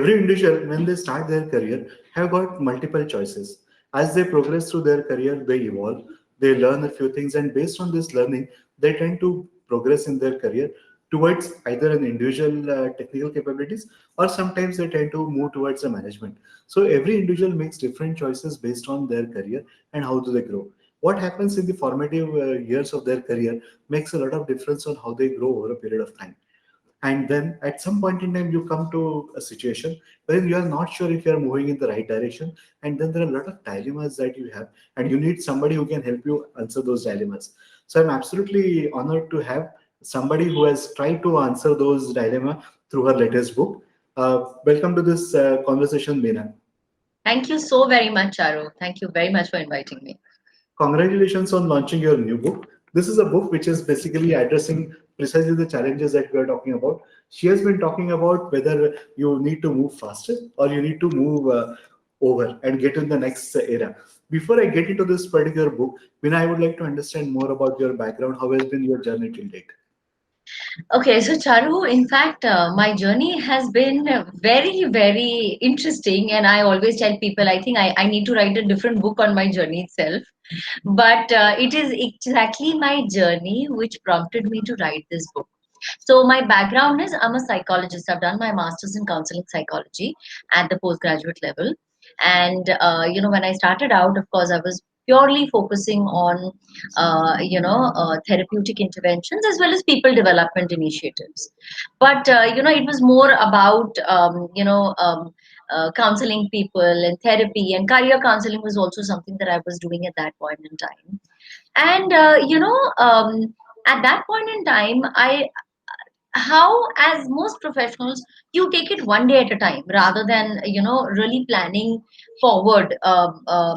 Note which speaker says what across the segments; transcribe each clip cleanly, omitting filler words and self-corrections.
Speaker 1: every individual, when they start their career, have got multiple choices. As they progress through their career, they evolve, they learn a few things, and based on this learning, they tend to progress in their career towards either an individual technical capabilities, or sometimes they tend to move towards the management. So every individual makes different choices based on their career and how do they grow. What happens in the formative years of their career makes a lot of difference on how they grow over a period of time. And then at some point in time, you come to a situation where you are not sure if you are moving in the right direction, and then there are a lot of dilemmas that you have, and you need somebody who can help you answer those dilemmas. So I'm absolutely honored to have somebody who has tried to answer those dilemmas through her latest book. Welcome to this conversation, Beena.
Speaker 2: Thank you so very much, Charu. Thank you very much for inviting me.
Speaker 1: Congratulations on launching your new book. This is a book which is basically addressing precisely the challenges that we are talking about. She has been talking about whether you need to move faster or you need to move over and get in the next era. Before I get into this particular book, Vinay, I would like to understand more about your background. How has been your journey till date?
Speaker 2: Okay, so Charu, in fact, my journey has been very, very interesting. And I always tell people, I think I need to write a different book on my journey itself. But it is exactly my journey which prompted me to write this book. So my background is I'm a psychologist. I've done my master's in counseling psychology at the postgraduate level. And when I started out, of course, I was purely focusing on therapeutic interventions as well as people development initiatives. But it was more about counseling people, and therapy and career counseling was also something that I was doing at that point in time. And at that point in time, I how as most professionals you take it one day at a time rather than really planning forward,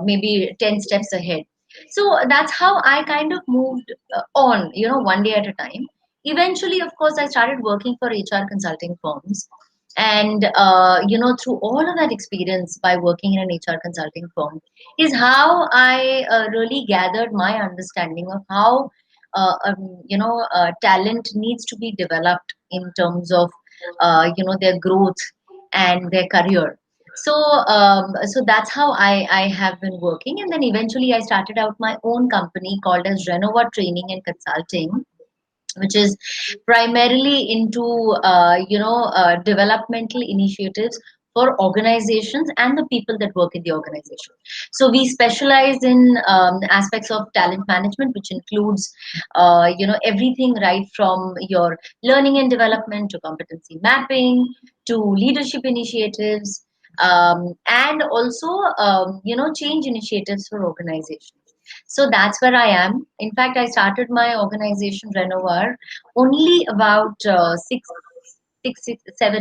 Speaker 2: maybe 10 steps ahead. So that's how I kind of moved on, one day at a time. Eventually, of course, I started working for HR consulting firms. And through all of that experience by working in an HR consulting firm is how I really gathered my understanding of how talent needs to be developed in terms of their growth and their career. So that's how I have been working, and then eventually I started out my own company called as Renovar Training and Consulting, which is primarily into developmental initiatives for organizations and the people that work in the organization. So we specialize in aspects of talent management, which includes everything right from your learning and development to competency mapping to leadership initiatives, and also change initiatives for organizations. So that's where I am. In fact, I started my organization Renovar only about 7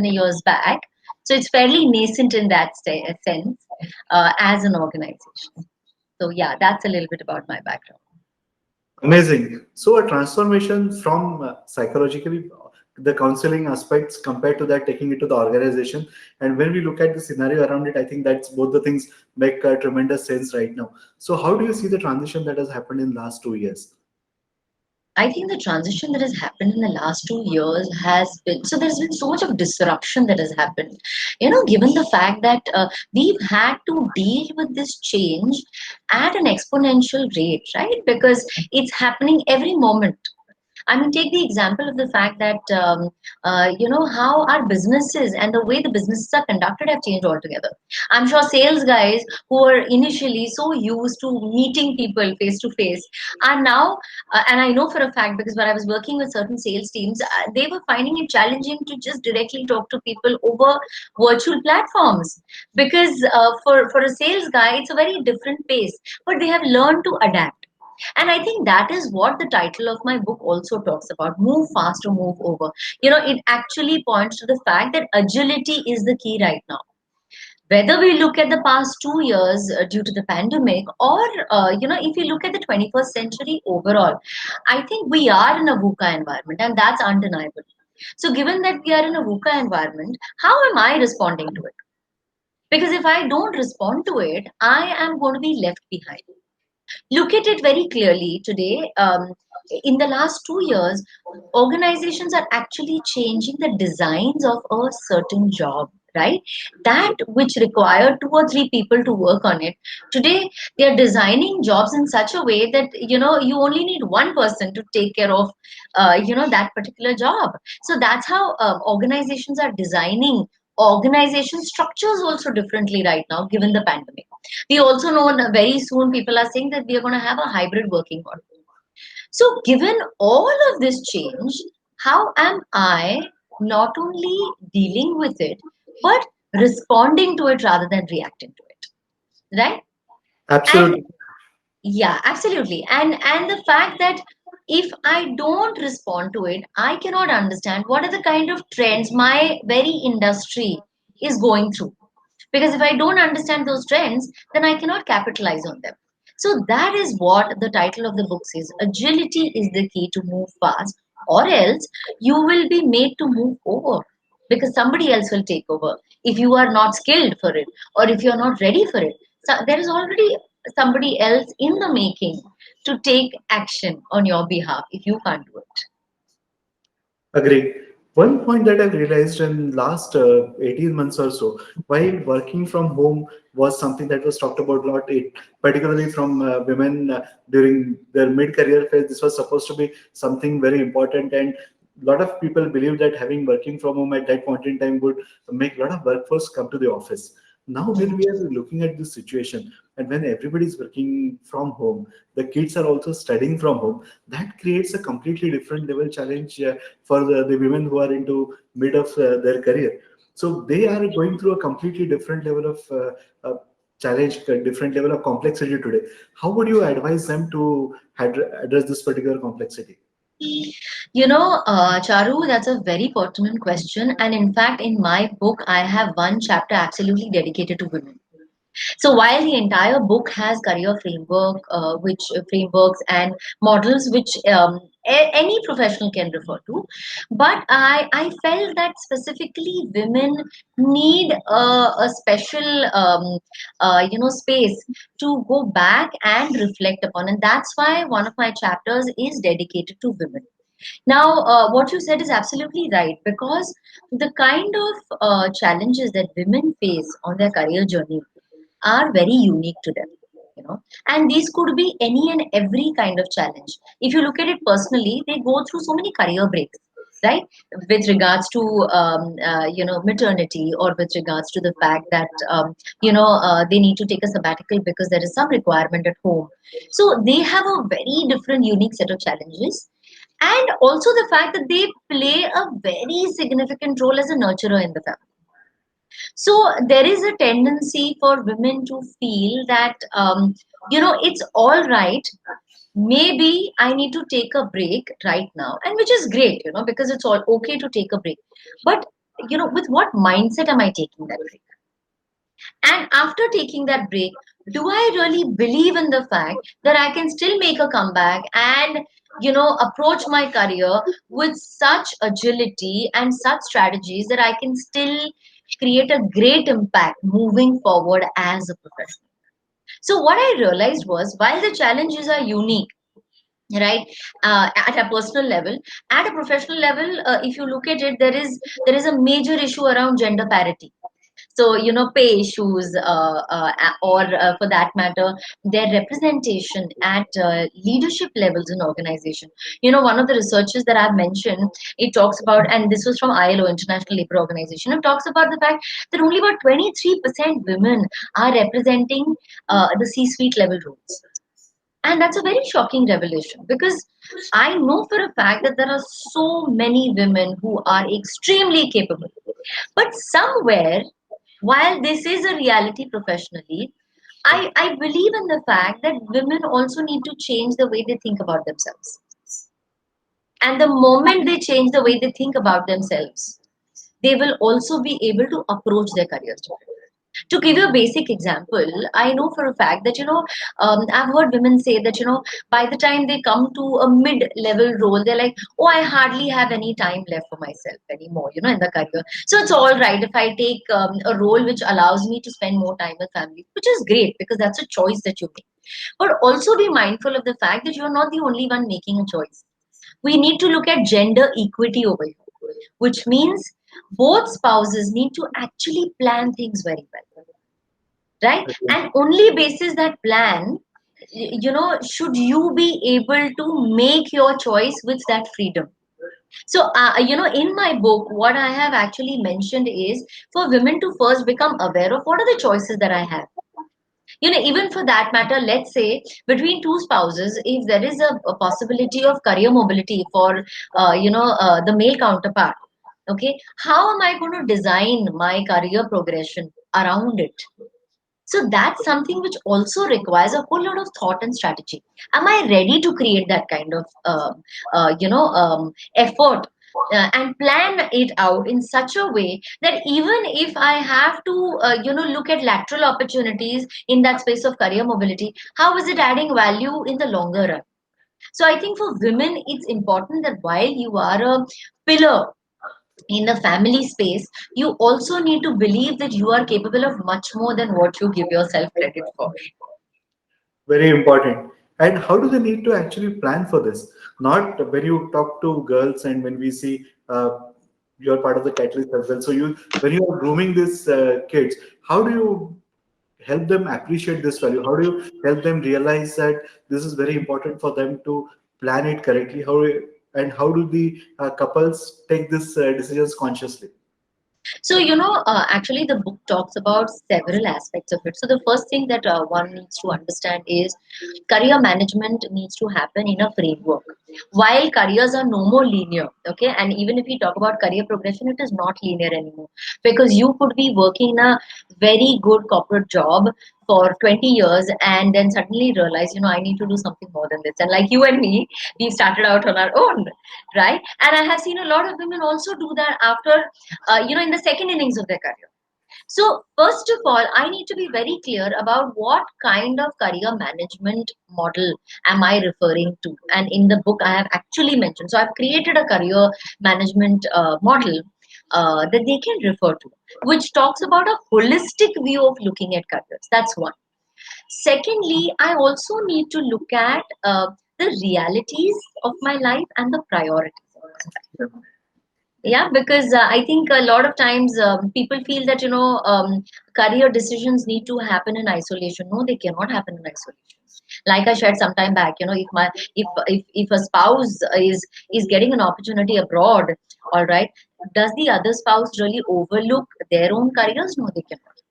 Speaker 2: years back. So it's fairly nascent in that sense as an organization. So yeah, that's a little bit about my background.
Speaker 1: Amazing. So a transformation from psychologically the counseling aspects compared to that taking it to the organization. And when we look at the scenario around it, I think that's both the things make tremendous sense right now. So how do you see the transition that has happened in last 2 years?
Speaker 2: I think the transition that has happened in the last 2 years has been, so there's been so much of disruption that has happened. Given the fact that we've had to deal with this change at an exponential rate, right? Because it's happening every moment. I mean, take the example of the fact that, how our businesses and the way the businesses are conducted have changed altogether. I'm sure sales guys who were initially so used to meeting people face to face are now, and I know for a fact because when I was working with certain sales teams, they were finding it challenging to just directly talk to people over virtual platforms because for a sales guy, it's a very different pace, but they have learned to adapt. And I think that is what the title of my book also talks about: move fast or move over. It actually points to the fact that agility is the key right now. Whether we look at the past 2 years due to the pandemic, or if you look at the 21st century overall, I think we are in a VUCA environment, and that's undeniable. So, given that we are in a VUCA environment, how am I responding to it? Because if I don't respond to it, I am going to be left behind. Look at it very clearly today. In the last 2 years, organizations are actually changing the designs of a certain job. right? That which required 2 or 3 people to work on it. Today, they are designing jobs in such a way that you only need one person to take care of that particular job. So that's how organizations are designing organization structures also differently right now, given the pandemic. We also know that very soon people are saying that we are going to have a hybrid working model. So, given all of this change, how am I not only dealing with it, but responding to it rather than reacting to it? Right? And
Speaker 1: Absolutely.
Speaker 2: yeah, absolutely. And the fact that if I don't respond to it, I cannot understand what are the kind of trends my very industry is going through. Because if I don't understand those trends, then I cannot capitalize on them. So that is what the title of the book says. Agility is the key to move fast, or else you will be made to move over because somebody else will take over if you are not skilled for it or if you're not ready for it. So there is already somebody else in the making to take action on your behalf if you can't do it.
Speaker 1: Agree. One point that I've realized in last 18 months or so, while working from home was something that was talked about a lot, particularly from women during their mid-career phase. This was supposed to be something very important, and a lot of people believe that having working from home at that point in time would make a lot of workforce come to the office. Now, when we are looking at this situation, and when everybody is working from home, the kids are also studying from home. That creates a completely different level challenge for the women who are into mid of their career. So they are going through a completely different level of challenge, a different level of complexity today. How would you advise them to address this particular complexity?
Speaker 2: Charu, that's a very pertinent question. And in fact, in my book, I have one chapter absolutely dedicated to women. So while the entire book has career which frameworks and models which any professional can refer to, but I felt that specifically women need a special space to go back and reflect upon, and that's why one of my chapters is dedicated to women. Now, what you said is absolutely right because the kind of challenges that women face on their career journey are very unique to them, and these could be any and every kind of challenge. If you look at it personally, they go through so many career breaks, right? With regards to maternity, or with regards to the fact that they need to take a sabbatical because there is some requirement at home. So they have a very different unique set of challenges, and also the fact that they play a very significant role as a nurturer in the family. So there is a tendency for women to feel that, it's all right. Maybe I need to take a break right now, and which is great, because it's all okay to take a break. But, with what mindset am I taking that break? And after taking that break, do I really believe in the fact that I can still make a comeback and, approach my career with such agility and such strategies that I can still create a great impact moving forward as a professional? So, what I realized was while the challenges are unique, right, at a personal level, at a professional level, if you look at it, there is a major issue around gender parity. So, pay issues, or for that matter, their representation at leadership levels in organization. One of the researches that I've mentioned, it talks about, and this was from ILO, International Labour Organization, it talks about the fact that only about 23% women are representing the C-suite level roles. And that's a very shocking revelation because I know for a fact that there are so many women who are extremely capable. But somewhere, while this is a reality professionally, I believe in the fact that women also need to change the way they think about themselves. And the moment they change the way they think about themselves, they will also be able to approach their careers differently. To give you a basic example, I know for a fact that, I've heard women say that, by the time they come to a mid level role, they're like, oh, I hardly have any time left for myself anymore, in the career. So it's all right if I take a role which allows me to spend more time with family, which is great because that's a choice that you make. But also be mindful of the fact that you're not the only one making a choice. We need to look at gender equity over here. which means both spouses need to actually plan things very well, right?
Speaker 1: Okay.
Speaker 2: And only basis that plan, should you be able to make your choice with that freedom. So, in my book, what I have actually mentioned is for women to first become aware of what are the choices that I have. Even for that matter, let's say between two spouses, if there is a possibility of career mobility for, the male counterpart, okay, how am I going to design my career progression around it? So that's something which also requires a whole lot of thought and strategy. Am I ready to create that kind of effort and plan it out in such a way that even if I have to look at lateral opportunities in that space of career mobility, how is it adding value in the longer run? So I think for women, it's important that while you are a pillar in the family space, you also need to believe that you are capable of much more than what you give yourself credit for.
Speaker 1: Very important. And how do they need to actually plan for this? Not when you talk to girls and when we see you're part of the catalyst as well. So you, when you are grooming these kids, how do you help them appreciate this value? How do you help them realize that this is very important for them to plan it correctly? And how do the couples take these decisions consciously?
Speaker 2: So, actually, the book talks about several aspects of it. So, the first thing that one needs to understand is career management needs to happen in a framework. While careers are no more linear, okay, and even if we talk about career progression, it is not linear anymore, because you could be working in a very good corporate job for 20 years and then suddenly realize, I need to do something more than this. And like you and me, we've started out on our own, right? And I have seen a lot of women also do that after in the second innings of their career. So, first of all, I need to be very clear about what kind of career management model am I referring to. And in the book, I have actually mentioned. So, I've created a career management model that they can refer to, which talks about a holistic view of looking at careers. That's one. Secondly, I also need to look at the realities of my life and the priorities of my life. Yeah, because I think a lot of times people feel that career decisions need to happen in isolation. No, they cannot happen in isolation. Like I shared some time back, if a spouse is getting an opportunity abroad, all right, does the other spouse really overlook their own careers? No, they cannot.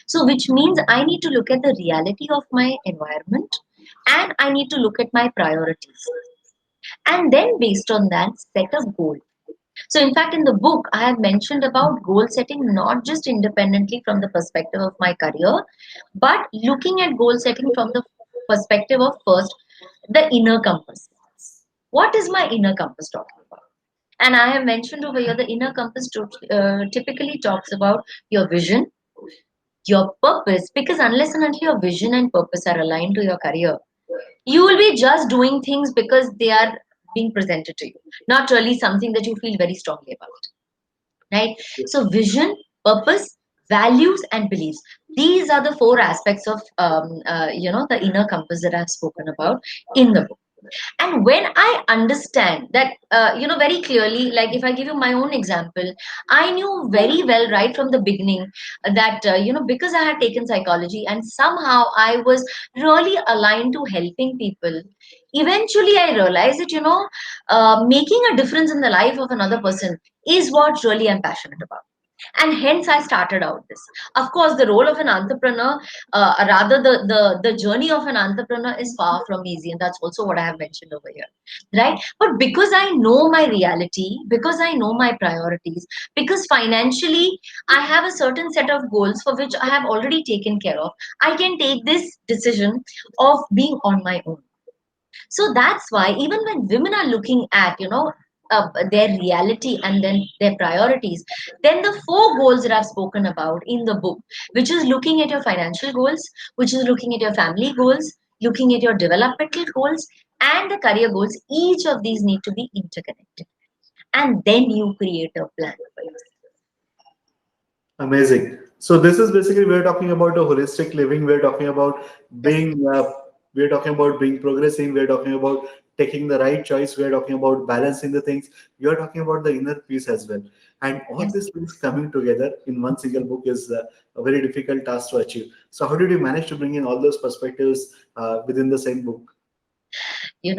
Speaker 2: So which means I need to look at the reality of my environment, and I need to look at my priorities, and then based on that set a goal. So, in fact, in the book, I have mentioned about goal setting not just independently from the perspective of my career, but looking at goal setting from the perspective of first the inner compass. What is my inner compass talking about? And I have mentioned over here the inner compass typically talks about your vision, your purpose, because unless and until your vision and purpose are aligned to your career, you will be just doing things because they are being presented to you, not really something that you feel very strongly about, right? So vision, purpose, values, and beliefs, these are the four aspects of the inner compass that I've spoken about in the book. And when I understand that very clearly, like if I give you my own example, I knew very well right from the beginning that because I had taken psychology and somehow I was really aligned to helping people. Eventually I realized that making a difference in the life of another person is what really I'm passionate about, and hence I started out this. Of course, the role of an entrepreneur, rather the journey of an entrepreneur is far from easy, and that's also what I have mentioned over here, right? But because I know my reality, because I know my priorities, because financially I have a certain set of goals for which I have already taken care of, I can take this decision of being on my own. So that's why even when women are looking at their reality and then their priorities, then the four goals that I've spoken about in the book, which is looking at your financial goals, which is looking at your family goals, looking at your developmental goals, and the career goals, each of these need to be interconnected, and then you create a plan for yourself.
Speaker 1: Amazing. So this is basically, we're talking about a holistic living. We're talking about
Speaker 2: Yes.
Speaker 1: being we're talking about being progressing. We're talking about taking the right choice. We are talking about balancing the things. You are talking about the inner peace as well. And all
Speaker 2: Yes.
Speaker 1: these things coming together in one single book is a very difficult task to achieve. So, how did you manage to bring in all those perspectives within the same book?
Speaker 2: It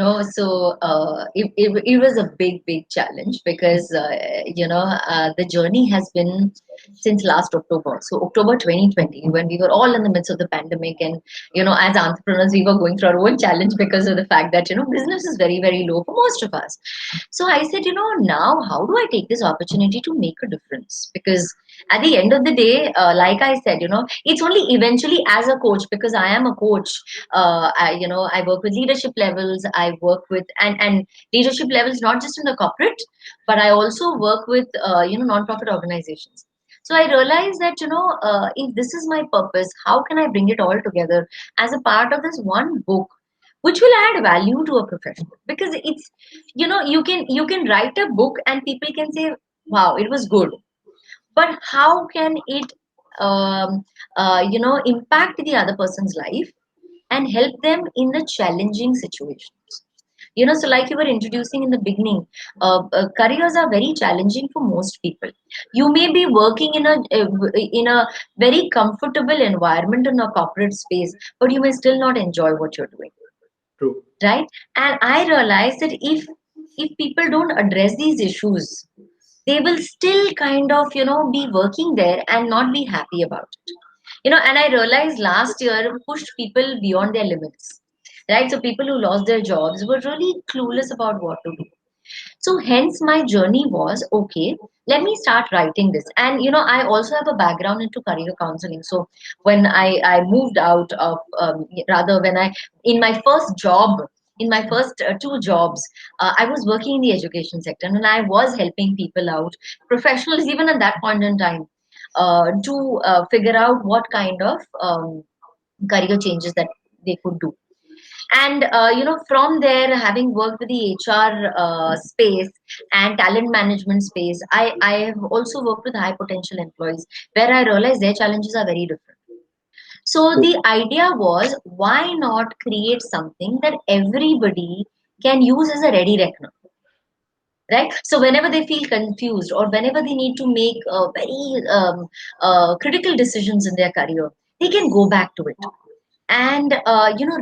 Speaker 2: was a big challenge because the journey has been since last October, so October 2020, when we were all in the midst of the pandemic. And as entrepreneurs, we were going through our own challenge because of the fact that business is very low for most of us. So I said, now how do I take this opportunity to make a difference? Because at the end of the day, like I said, it's only eventually as a coach, because I am a coach. I work with leadership levels. I work with and leadership levels not just in the corporate, but I also work with non-profit organizations. So I realized that if this is my purpose, how can I bring it all together as a part of this one book, which will add value to a professional? Because it's you can write a book and people can say, wow, it was good, but how can it impact the other person's life and help them in the challenging situations? So like you were introducing in the beginning, careers are very challenging for most people. You may be working in a very comfortable environment in a corporate space, but you may still not enjoy what you're doing,
Speaker 1: True.
Speaker 2: right? And I realized that if people don't address these issues, they will still kind of be working there and not be happy about it. And I realized last year pushed people beyond their limits, right? So people who lost their jobs were really clueless about what to do. So hence my journey was, okay, let me start writing this. And I also have a background into career counseling. So when I moved out of rather when I in my first job, in my first two jobs, I was working in the education sector, and I was helping people out, professionals even at that point in time, to figure out what kind of career changes that they could do. And from there, having worked with the HR space and talent management space, I have also worked with high potential employees, where I realized their challenges are very different. So the idea was, why not create something that everybody can use as a ready reckoner, right? So whenever they feel confused, or whenever they need to make very critical decisions in their career, they can go back to it and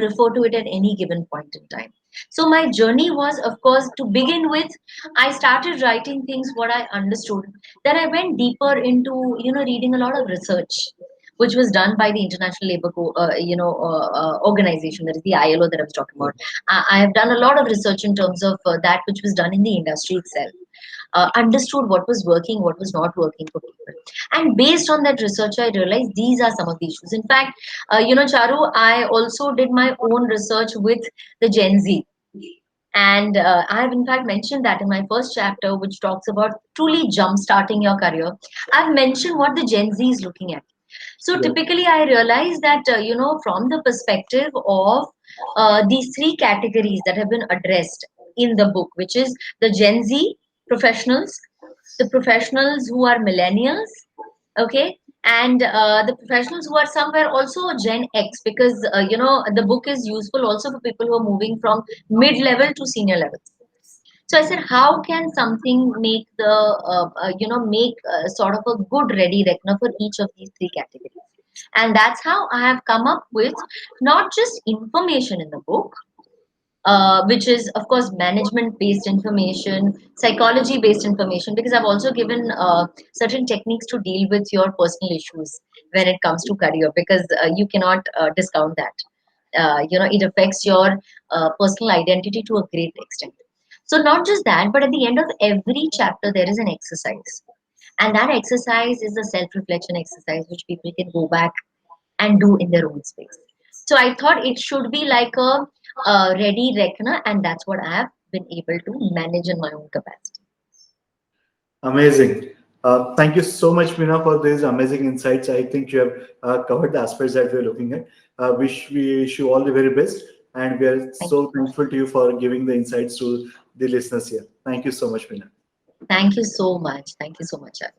Speaker 2: refer to it at any given point in time. So my journey was, of course, to begin with, I started writing things what I understood. Then I went deeper into reading a lot of research, which was done by the International Labour Organization, that is the ILO that I was talking about. I have done a lot of research in terms of that which was done in the industry itself. Understood what was working, what was not working for people. And based on that research, I realized these are some of the issues. In fact, Charu, I also did my own research with the Gen Z. And I have, in fact, mentioned that in my first chapter, which talks about truly jump starting your career. I've mentioned what the Gen Z is looking at. So
Speaker 1: Yeah.
Speaker 2: typically, I realized that, from the perspective of these three categories that have been addressed in the book, which is the Gen Z professionals, the professionals who are millennials, okay, and the professionals who are somewhere also Gen X, because the book is useful also for people who are moving from mid level to senior levels. So I said, how can something make the make sort of a good ready reckoner for each of these three categories? And that's how I have come up with not just information in the book, which is, of course, management based information, psychology based information, because I've also given certain techniques to deal with your personal issues when it comes to career, because you cannot discount that. It affects your personal identity to a great extent. So, not just that, but at the end of every chapter, there is an exercise. And that exercise is a self reflection exercise, which people can go back and do in their own space. So I thought it should be like a ready reckoner, and that's what I have been able to manage in my own capacity.
Speaker 1: Amazing. Thank you so much, Meena, for these amazing insights. I think you have covered the aspects that we're looking at. We wish you all the very best, and we are
Speaker 2: Thank you.
Speaker 1: so thankful to you for giving the insights to the listeners here. Thank you so much, Meena.
Speaker 2: Thank you so much. Thank you so much, Avi.